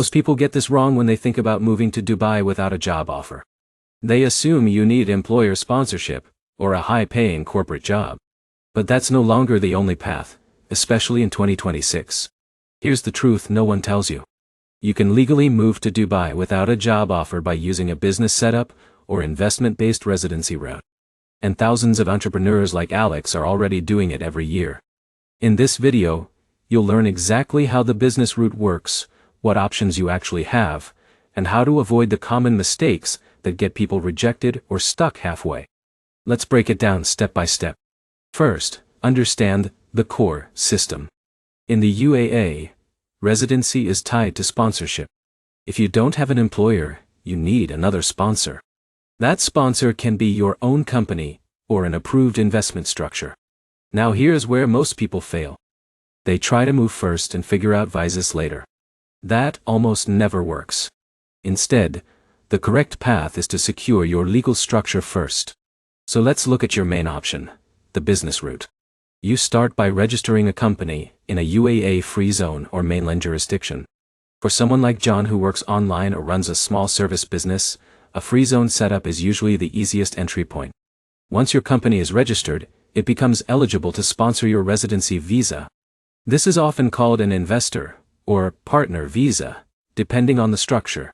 Most people get this wrong when they think about moving to Dubai without a job offer. They assume you need employer sponsorship, or a high-paying corporate job. But that's no longer the only path, especially in 2026. Here's the truth no one tells you. You can legally move to Dubai without a job offer by using a business setup or investment-based residency route. And thousands of entrepreneurs like Alex are already doing it every year. In this video, you'll learn exactly how the business route works, what options you actually have, and how to avoid the common mistakes that get people rejected or stuck halfway. Let's break it down step by step. First, understand the core system. In the UAE, residency is tied to sponsorship. If you don't have an employer, you need another sponsor. That sponsor can be your own company or an approved investment structure. Now here's where most people fail. They try to move first and figure out visas later. That almost never works. Instead, the correct path is to secure your legal structure first. So let's look at your main option, the business route. You start by registering a company in a UAE free zone or mainland jurisdiction. For someone like John who works online or runs a small service business, a free zone setup is usually the easiest entry point. Once your company is registered, it becomes eligible to sponsor your residency visa. This is often called an investor or partner visa, depending on the structure.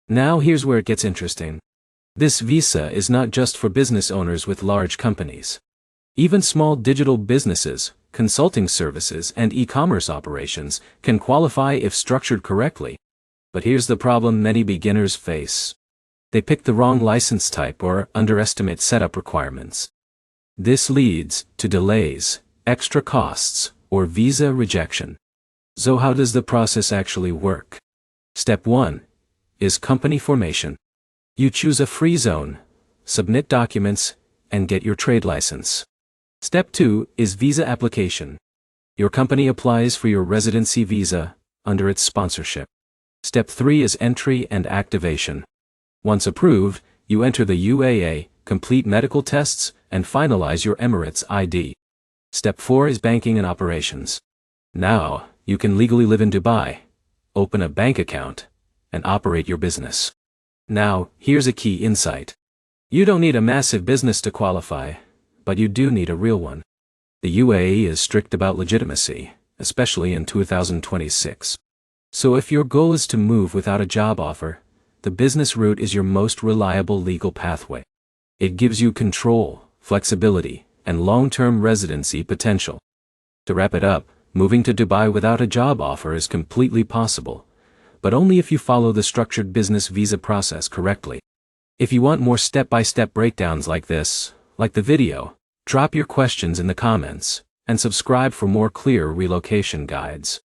Now here's where it gets interesting. This visa is not just for business owners with large companies. Even small digital businesses, consulting services, and e-commerce operations can qualify if structured correctly. But here's the problem many beginners face. They pick the wrong license type or underestimate setup requirements. This leads to delays, extra costs, or visa rejection. So how does the process actually work? Step 1 is company formation. You choose a free zone, submit documents, and get your trade license. Step 2 is visa application. Your company applies for your residency visa under its sponsorship. Step 3 is entry and activation. Once approved, you enter the UAE, complete medical tests, and finalize your Emirates ID. Step 4 is banking and operations. Now, you can legally live in Dubai, open a bank account, and operate your business. Now, here's a key insight. You don't need a massive business to qualify, but you do need a real one. The UAE is strict about legitimacy, especially in 2026. So if your goal is to move without a job offer, the business route is your most reliable legal pathway. It gives you control, flexibility, and long-term residency potential. To wrap it up, moving to Dubai without a job offer is completely possible, but only if you follow the structured business visa process correctly. If you want more step-by-step breakdowns like this, like the video, drop your questions in the comments, and subscribe for more clear relocation guides.